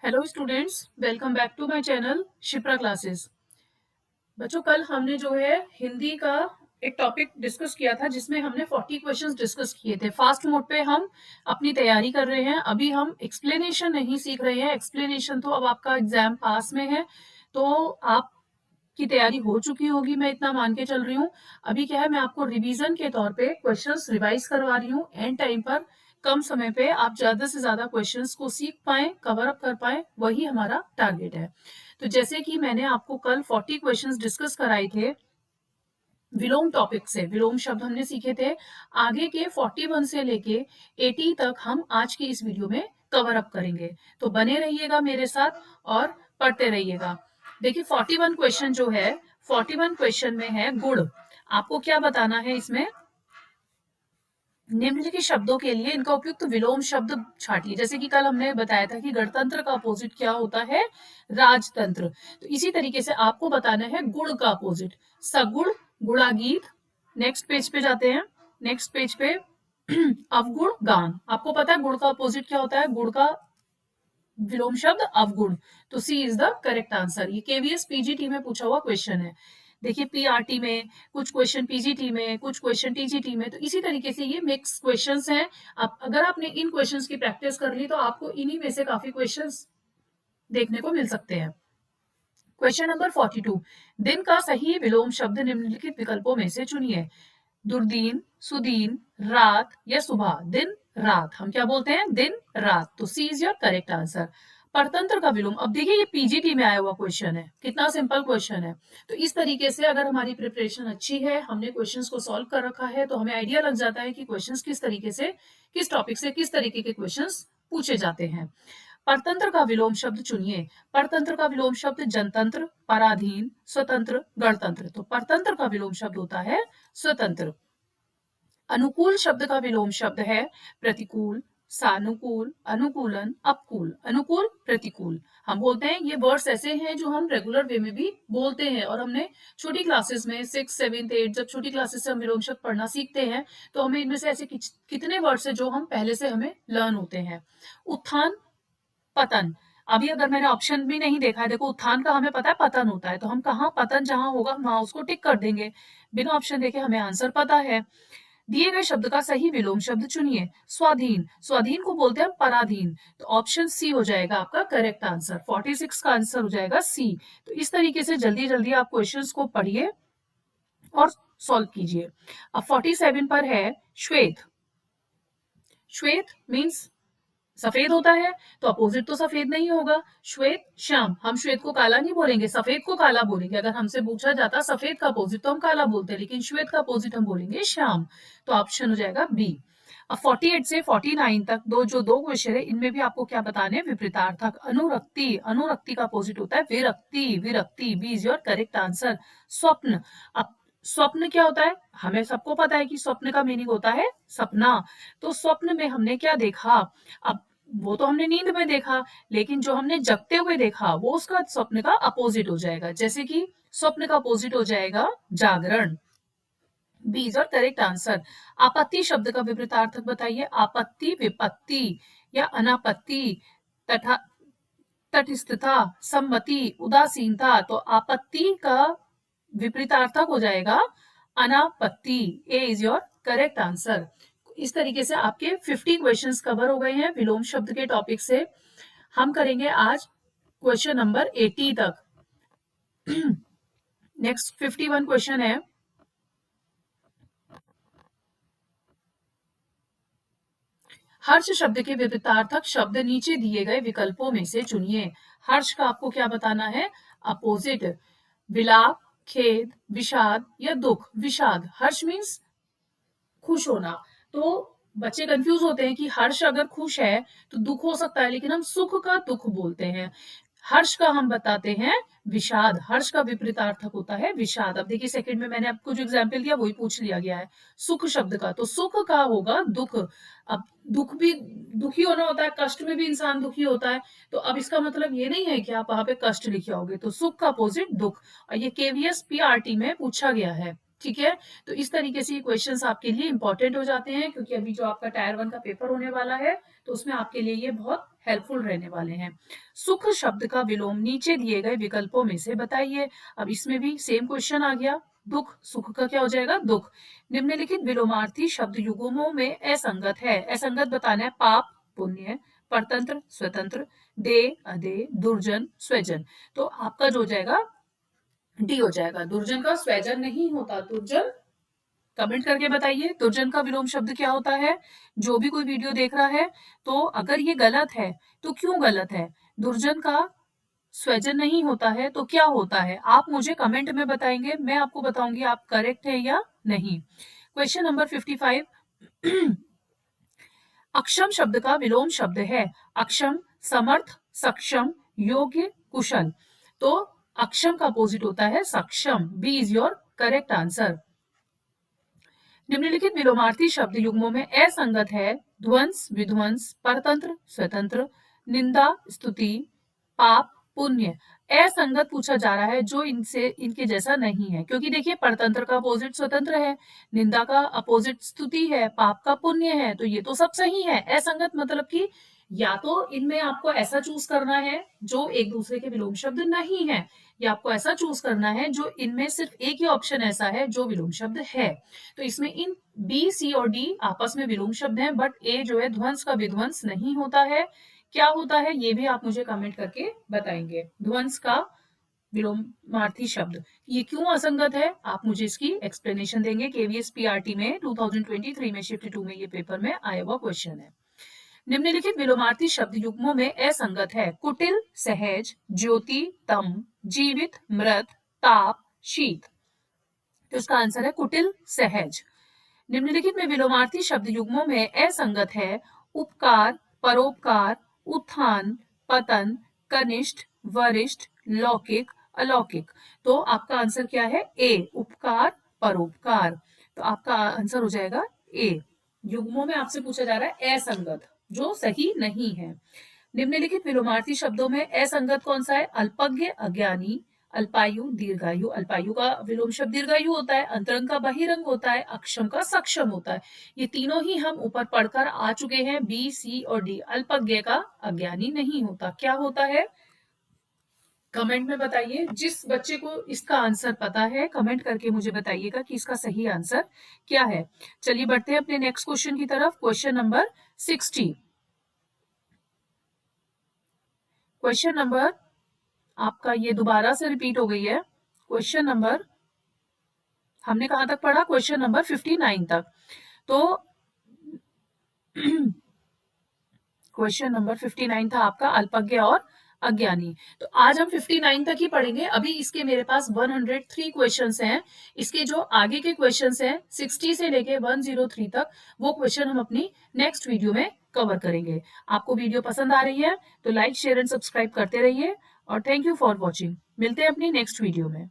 Hello students, welcome back to my channel Shipra classes. बच्चों, कल हमने जो है हिंदी का एक टॉपिक डिस्कस किया था जिसमें हमने 40 क्वेश्चंस डिस्कस किए थे। फास्ट मोड पे हम अपनी तैयारी कर रहे हैं। अभी हम एक्सप्लेनेशन नहीं सीख रहे हैं। एक्सप्लेनेशन तो अब आपका एग्जाम पास में है, तो आपकी तैयारी हो चुकी होगी, मैं इतना मान के चल रही हूँ। अभी क्या है, मैं आपको रिवीजन के तौर पे क्वेश्चंस रिवाइज करवा रही हूँ। एंड टाइम पर कम समय पे आप ज्यादा से ज्यादा क्वेश्चंस को सीख पाए, कवर अप कर पाए, वही हमारा टारगेट है। तो जैसे कि मैंने आपको कल 40 क्वेश्चंस डिस्कस कराए थे विलोम टॉपिक से, विलोम शब्द हमने सीखे थे। आगे के 41 से लेके 80 तक हम आज की इस वीडियो में कवर अप करेंगे। तो बने रहिएगा मेरे साथ और पढ़ते रहिएगा। देखिए 41 क्वेश्चन जो है, 41 क्वेश्चन में है गुण। आपको क्या बताना है इसमें? निम्नलिखित शब्दों के लिए इनका उपयुक्त विलोम शब्द छाटिए। जैसे कि कल हमने बताया था कि गणतंत्र का अपोजिट क्या होता है? राजतंत्र। तो इसी तरीके से आपको बताना है गुण का अपोजिट। सगुण, गुणागीत। नेक्स्ट पेज पे जाते हैं। नेक्स्ट पेज पे अवगुण, गान। आपको पता है गुण का अपोजिट क्या होता है? गुण का विलोम शब्द अवगुण। तो सी इज द करेक्ट आंसर। ये केवीएस पीजीटी में पूछा हुआ क्वेश्चन है। देखिए पीआरटी में कुछ क्वेश्चन, पीजीटी में कुछ क्वेश्चन, टीजीटी में। तो इसी तरीके से ये मिक्स क्वेश्चंस हैं। अब अगर आपने इन क्वेश्चंस की प्रैक्टिस कर ली तो आपको इन्हीं में से काफी क्वेश्चंस देखने को मिल सकते हैं। क्वेश्चन नंबर 42, दिन का सही विलोम शब्द निम्नलिखित विकल्पों में से चुनिए। दुर्दीन, सुदीन, रात या सुबह। दिन, रात। हम क्या बोलते हैं? दिन, रात। तो सी इज योर करेक्ट आंसर। परतंत्र का विलोम। अब देखिए ये पीजीटी में आया हुआ क्वेश्चन है, कितना सिंपल क्वेश्चन है। तो इस तरीके से अगर हमारी प्रिपरेशन अच्छी है, हमने क्वेश्चंस को सॉल्व कर रखा है, तो हमें आइडिया लग जाता है कि क्वेश्चंस किस तरीके से, किस टॉपिक से किस तरीके के क्वेश्चंस पूछे जाते हैं। परतंत्र का विलोम शब्द चुनिए। परतंत्र का विलोम शब्द जनतंत्र, पराधीन, स्वतंत्र, गणतंत्र। तो परतंत्र का विलोम शब्द होता है स्वतंत्र। अनुकूल शब्द का विलोम शब्द है प्रतिकूल, सानुकूल, अनुकूलन, अपकूल। अनुकूल, प्रतिकूल। हम बोलते हैं ये वर्ड्स ऐसे हैं जो हम रेगुलर वे में भी बोलते हैं, और हमने छोटी क्लासेस में 6, 7, 8, जब छोटी क्लासेस से हम विलोम शब्द पढ़ना सीखते हैं तो हमें इनमें से ऐसे कितने वर्ड्स हैं जो हम पहले से हमें लर्न होते हैं। उत्थान, पतन। अभी अगर मैंने ऑप्शन भी नहीं देखा है, देखो उत्थान का हमें पता है पतन होता है, तो हम कहाँ पतन जहां होगा हम वहां उसको टिक कर देंगे। बिना ऑप्शन देखे हमें आंसर पता है। दिए गए शब्द का सही विलोम शब्द चुनिए। स्वाधीन, स्वाधीन को बोलते हैं पराधीन। तो ऑप्शन सी हो जाएगा आपका करेक्ट आंसर। 46 का आंसर हो जाएगा सी। तो इस तरीके से जल्दी जल्दी आप क्वेश्चंस को पढ़िए और सॉल्व कीजिए। अब 47 पर है श्वेत। श्वेत मीन्स सफेद होता है, तो अपोजिट तो सफेद नहीं होगा। श्वेत, श्याम। हम श्वेत को काला नहीं बोलेंगे, सफेद को काला बोलेंगे। अगर हमसे पूछा जाता सफेद का अपोजिट तो हम काला बोलते हैं, लेकिन श्वेत का अपोजिट हम बोलेंगे श्याम। तो ऑप्शन हो जाएगा बी। अब 48 से 49 तक दो क्वेश्चन है, इनमें भी आपको क्या बताने हैं? विपरीतार्थक। अनुरक्ति, अनुरक्ति का अपोजिट होता है विरक्ति, विरक्ति। B is your correct answer. स्वप्न। अब स्वप्न क्या होता है? हमें सबको पता है कि स्वप्न का मीनिंग होता है सपना। तो स्वप्न में हमने क्या देखा? अब वो तो हमने नींद में देखा, लेकिन जो हमने जगते हुए देखा वो उसका स्वप्न का अपोजिट हो जाएगा। जैसे कि स्वप्न का अपोजिट हो जाएगा जागरण। बी इज और करेक्ट आंसर। आपत्ति शब्द का विपरीतार्थक बताइए। आपत्ति, विपत्ति या अनापत्ति। तथा तटस्थता, सम्मति, उदासीनता। तो आपत्ति का विपरीतार्थक हो जाएगा अनापत्ति। ए इज योर करेक्ट आंसर। इस तरीके से आपके 50 क्वेश्चंस कवर हो गए हैं विलोम शब्द के टॉपिक से। हम करेंगे आज क्वेश्चन नंबर 80 तक। नेक्स्ट 51 क्वेश्चन है। हर्ष शब्द के विपरीतार्थक शब्द नीचे दिए गए विकल्पों में से चुनिए। हर्ष का आपको क्या बताना है? अपोजिट। विलाप, खेद, विषाद या दुख। विषाद, हर्ष मीन्स खुश होना। तो बच्चे कंफ्यूज होते हैं कि हर्ष अगर खुश है तो दुख हो सकता है, लेकिन हम सुख का दुख बोलते हैं। हर्ष का हम बताते हैं विषाद। हर्ष का विपरीतार्थक होता है विषाद। अब देखिए सेकंड में मैंने आपको जो एग्जाम्पल दिया वही पूछ लिया गया है। सुख शब्द का, तो सुख का होगा दुख। अब दुख भी, दुखी होना होता है, कष्ट में भी इंसान दुखी होता है। तो अब इसका मतलब ये नहीं है कि आप वहां पे कष्ट लिखे होगे। तो सुख का अपोजिट दुख। और ये केवीएस पीआरटी में पूछा गया है। ठीक है, तो इस तरीके से ये क्वेश्चंस आपके लिए इंपॉर्टेंट हो जाते हैं, क्योंकि अभी जो आपका टायर 1 का पेपर होने वाला है तो उसमें आपके लिए ये बहुत हेल्पफुल रहने वाले हैं। सुख शब्द का विलोम नीचे दिए गए विकल्पों में से बताइए। अब इसमें भी सेम क्वेश्चन आ गया। दुख, सुख का क्या हो जाएगा? दुख। निम्नलिखित विलोमार्थी शब्द युग्मों में असंगत है। असंगत बताना है। पाप, पुण्य, परतंत्र, स्वतंत्र, दे, अदे, दुर्जन, स्वजन। तो आपका जो हो जाएगा डी हो जाएगा। दुर्जन का स्वजन नहीं होता। दुर्जन, कमेंट करके बताइए दुर्जन का विलोम शब्द क्या होता है। जो भी कोई वीडियो देख रहा है, तो अगर ये गलत है तो क्यों गलत है? दुर्जन का स्वजन नहीं होता है तो क्या होता है? आप मुझे कमेंट में बताएंगे, मैं आपको बताऊंगी आप करेक्ट है या नहीं। Question number 55। अक्षम शब्द का विलोम शब्द है। अक्षम, समर्थ, सक्षम, योग्य, कुशल। तो अक्षम का अपोजिट होता है सक्षम। B is your correct answer. निम्नलिखित विलोमार्थी शब्द युग्मों में असंगत है। ध्वंस, विध्वंस, परतंत्र, स्वतंत्र, निंदा, स्तुति, पाप, पुण्य। असंगत पूछा जा रहा है जो इनसे इनके जैसा नहीं है, क्योंकि देखिए परतंत्र का अपोजिट स्वतंत्र है, निंदा का अपोजिट स्तुति है, पाप का पुण्य है, तो ये तो सब सही है। असंगत मतलब कि या तो इनमें आपको ऐसा चूज करना है जो एक दूसरे के विलोम शब्द नहीं है, या आपको ऐसा चूज करना है जो इनमें सिर्फ एक ही ऑप्शन ऐसा है जो विलोम शब्द है। तो इसमें इन बी, सी और डी आपस में विलोम शब्द हैं, बट ए जो है ध्वंस का विध्वंस नहीं होता है। क्या होता है ये भी आप मुझे कमेंट करके बताएंगे। ध्वंस का विलोमार्थी शब्द ये क्यों असंगत है, आप मुझे इसकी एक्सप्लेनेशन देंगे। केवीएस पीआरटी में 2023 में शिफ्ट 2 में ये पेपर में आया हुआ क्वेश्चन है। निम्नलिखित विलोमार्थी शब्द युग्मों में असंगत है। कुटिल, सहज, ज्योति, तम, जीवित, मृत, ताप, शीत। तो इसका आंसर है कुटिल, सहज। निम्नलिखित में विलोमार्थी शब्द युग्मों में असंगत है। उपकार, परोपकार, उत्थान, पतन, कनिष्ठ, वरिष्ठ, लौकिक, अलौकिक। तो आपका आंसर क्या है? ए, उपकार, परोपकार। तो आपका आंसर हो जाएगा ए। युग्मों में आपसे पूछा जा रहा है असंगत, जो सही नहीं है। निम्नलिखित विलोमार्थी शब्दों में असंगत कौन सा है? अल्पज्ञ, अज्ञानी, अल्पायु, दीर्घायु। अल्पायु का विलोम शब्द दीर्घायु होता है। अंतरंग का बहिरंग होता है। अक्षम का सक्षम होता है। ये तीनों ही हम ऊपर पढ़कर आ चुके हैं, बी, सी और डी। अल्पज्ञ का अज्ञानी नहीं होता। क्या होता है? कमेंट में बताइए। जिस बच्चे को इसका आंसर पता है कमेंट करके मुझे बताइएगा कि इसका सही आंसर क्या है। चलिए बढ़ते हैं अपने नेक्स्ट क्वेश्चन की तरफ। Question number 60। क्वेश्चन नंबर आपका ये दोबारा से रिपीट हो गई है। क्वेश्चन नंबर हमने कहां तक पढ़ा? क्वेश्चन नंबर 59 तक। तो क्वेश्चन नंबर 59 था आपका अल्पज्ञ और अज्ञानी। तो आज हम 59 तक ही पढ़ेंगे। अभी इसके मेरे पास 103 क्वेश्चंस हैं। इसके जो आगे के क्वेश्चंस हैं 60 से लेके 103 तक, वो क्वेश्चन हम अपनी नेक्स्ट वीडियो में कवर करेंगे। आपको वीडियो पसंद आ रही है तो लाइक, शेयर एंड सब्सक्राइब करते रहिए और थैंक यू फॉर वॉचिंग। मिलते हैं अपनी नेक्स्ट वीडियो में।